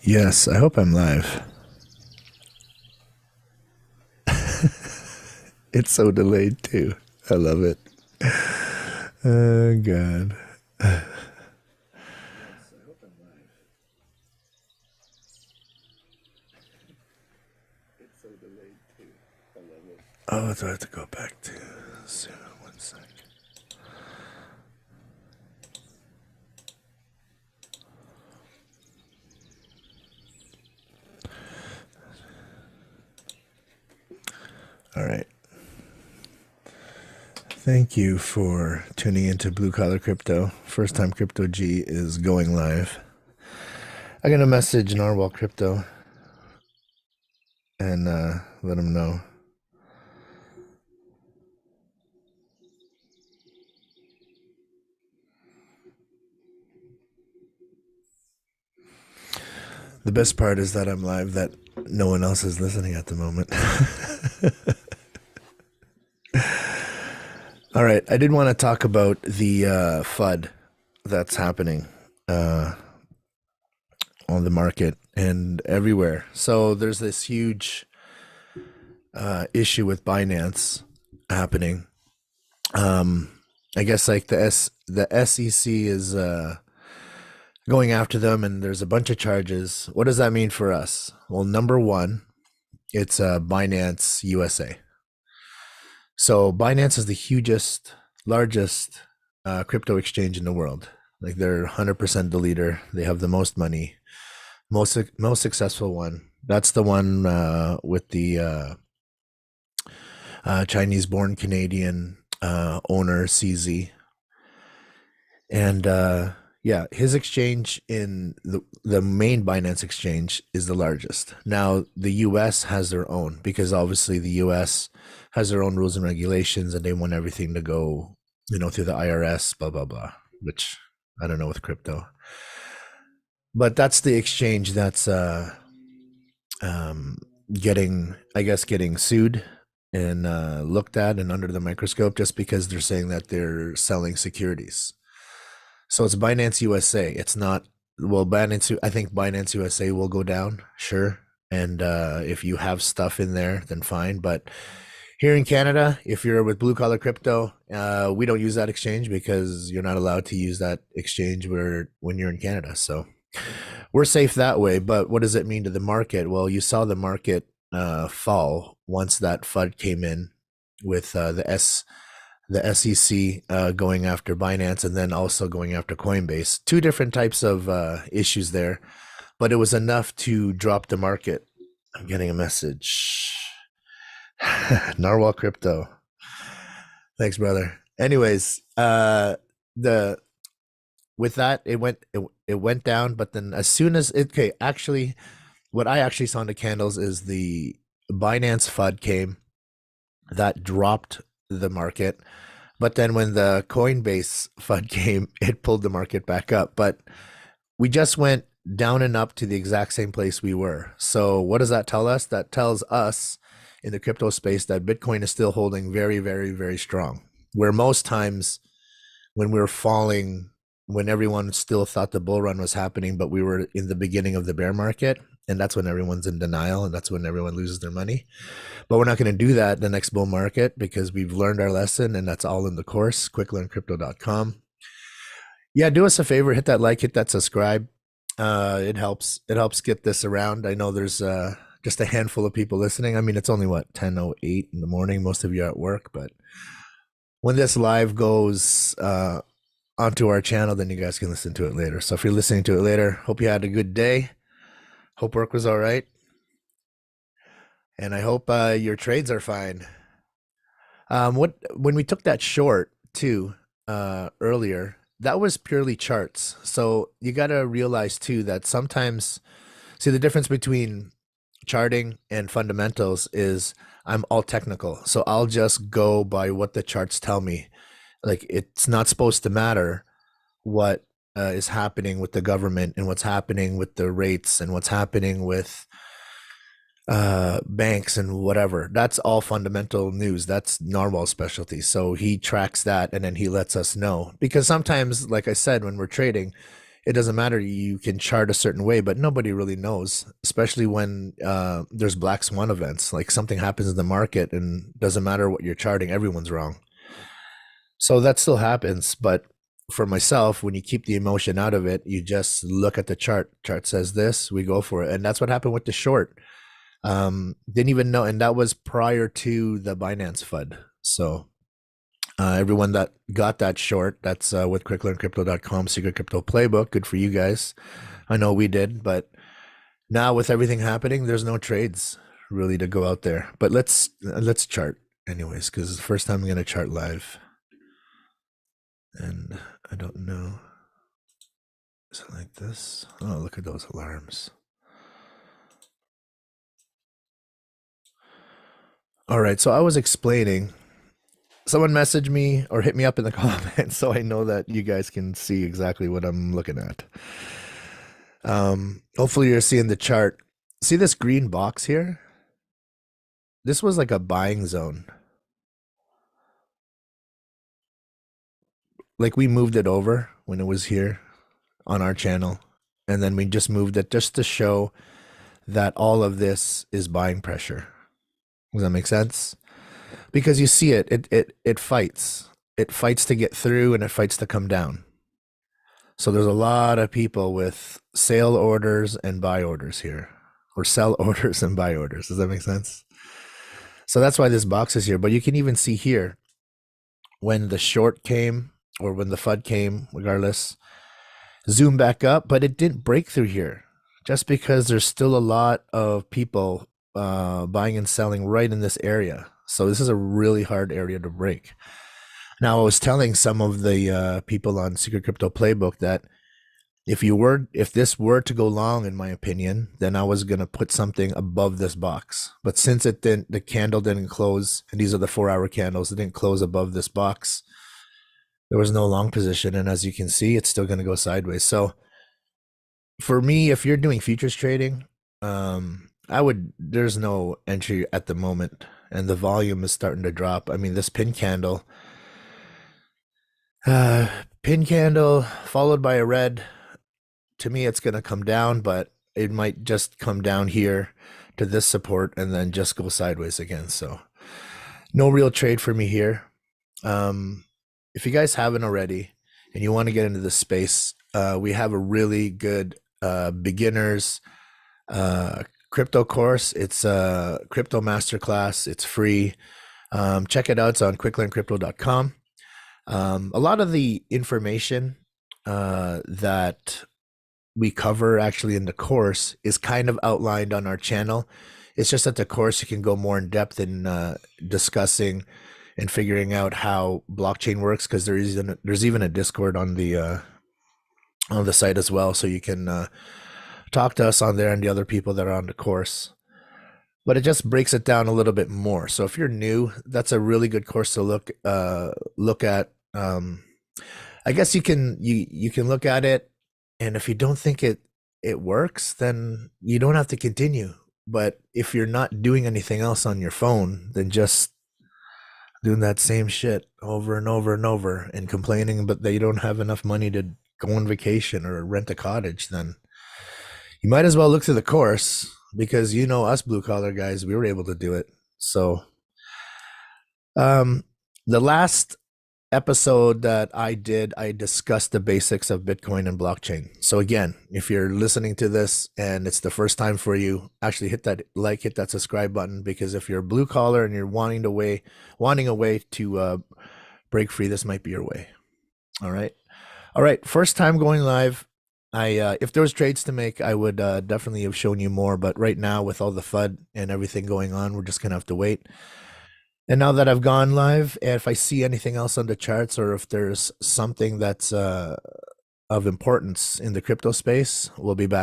Yes, I hope I'm live. It's so delayed too. I love it. Oh God. Oh, do I have to go back to 1 sec. All right. Thank you for tuning into Blue Collar Crypto. First time Crypto G is going live. I got a message Narwhal Crypto and let him know. The best part is that I'm live, that no one else is listening at the moment. All right, I did want to talk about the FUD that's happening on the market and everywhere. So there's this huge issue with Binance happening. I guess like the SEC is going after them, and there's a bunch of charges. What does that mean for us? Well, number one, it's Binance USA. So Binance is the largest crypto exchange in the world. Like they're 100% the leader. They have the most money, most successful one. That's the one with the Chinese-born Canadian owner CZ, and yeah, his exchange in the main Binance exchange is the largest. Now the US has their own, because obviously the US has their own rules and regulations, and they want everything to go, through the IRS, blah blah blah. Which I don't know with crypto, but that's the exchange that's getting sued and looked at and under the microscope, just because they're saying that they're selling securities. So it's Binance USA. It's not, well, I think Binance USA will go down, sure. And if you have stuff in there, then fine. But here in Canada, if you're with Blue Collar Crypto, we don't use that exchange because you're not allowed to use that exchange when you're in Canada. So we're safe that way. But what does it mean to the market? Well, you saw the market fall once that FUD came in with the SEC going after Binance, and then also going after Coinbase. Two different types of issues there, but it was enough to drop the market. I'm getting a message. Narwhal Crypto. Thanks, brother. Anyways, the with that it went down, but then as soon as actually, what I actually saw in the candles is the Binance FUD came, that dropped the market. But then when the Coinbase FUD came, it pulled the market back up. But we just went down and up to the exact same place we were. So what does that tell us? That tells us in the crypto space that Bitcoin is still holding very, very, very strong. Where most times when we were falling, when everyone still thought the bull run was happening, but we were in the beginning of the bear market, and that's when everyone's in denial, and that's when everyone loses their money. But we're not going to do that the next bull market, because we've learned our lesson, and that's all in the course, quicklearncrypto.com. Yeah, do us a favor, hit that like, hit that subscribe. It helps get this around. I know there's just a handful of people listening. I mean, it's only 10:08 in the morning. Most of you are at work, but when this live goes onto our channel, then you guys can listen to it later. So if you're listening to it later, hope you had a good day. Hope work was all right. And I hope your trades are fine. When we took that short too earlier, that was purely charts. So you got to realize too that sometimes, see, the difference between charting and fundamentals is I'm all technical. So I'll just go by what the charts tell me. Like, it's not supposed to matter what is happening with the government, and what's happening with the rates, and what's happening with banks and whatever. That's all fundamental news. That's Narwhal's specialty. So he tracks that, and then he lets us know. Because sometimes, like I said, when we're trading, it doesn't matter. You can chart a certain way, but nobody really knows, especially when there's black swan events. Like something happens in the market and doesn't matter what you're charting, everyone's wrong. So that still happens. But for myself, when you keep the emotion out of it, you just look at the chart. Chart says this, we go for it. And that's what happened with the short. Didn't even know. And that was prior to the Binance FUD. So everyone that got that short, that's with quicklearncrypto.com, secret crypto playbook. Good for you guys. I know we did, but now with everything happening, there's no trades really to go out there. But let's chart anyways, because it's the first time I'm going to chart live. And I don't know. Is it like this? Oh, look at those alarms. All right, so I was explaining. Someone messaged me or hit me up in the comments so I know that you guys can see exactly what I'm looking at. Hopefully you're seeing the chart. See this green box here? This was like a buying zone. Like we moved it over when it was here on our channel, and then we just moved it just to show that all of this is buying pressure. Does that make sense? Because you see it fights. It fights to get through and it fights to come down. So there's a lot of people with sale orders and buy orders here, or sell orders and buy orders. Does that make sense? So that's why this box is here. But you can even see here when the short came or when the FUD came, regardless, zoom back up, but it didn't break through here just because there's still a lot of people buying and selling right in this area. So this is a really hard area to break. Now, I was telling some of the people on Secret Crypto Playbook that if this were to go long, in my opinion, then I was gonna put something above this box. But since the candle didn't close, and these are the 4-hour candles, it didn't close above this box, there was no long position, and as you can see, it's still gonna go sideways. So for me, if you're doing futures trading, there's no entry at the moment, and the volume is starting to drop. I mean, this pin candle followed by a red, to me it's going to come down, but it might just come down here to this support and then just go sideways again. So no real trade for me here. If you guys haven't already and you want to get into this space, we have a really good beginners crypto course. It's a crypto masterclass. It's free. Check it out. It's on quicklearncrypto.com. A lot of the information that we cover actually in the course is kind of outlined on our channel. It's just that the course you can go more in depth in discussing and figuring out how blockchain works, because there's even a Discord on the site as well, so you can talk to us on there and the other people that are on the course. But it just breaks it down a little bit more. So if you're new, that's a really good course to look at. I guess you can look at it, and if you don't think it works, then you don't have to continue. But if you're not doing anything else on your phone, then just doing that same shit over and over and over and complaining but that you don't have enough money to go on vacation or rent a cottage, then you might as well look through the course, because us blue collar guys, we were able to do it. So the last episode that I did, I discussed the basics of Bitcoin and blockchain. So again, if you're listening to this and it's the first time for you, actually hit that like, hit that subscribe button, because if you're blue collar and you're wanting a way to break free, this might be your way. All right. First time going live. If there was trades to make, I would definitely have shown you more. But right now, with all the FUD and everything going on, we're just gonna have to wait. And now that I've gone live, if I see anything else on the charts, or if there's something that's of importance in the crypto space, we'll be back.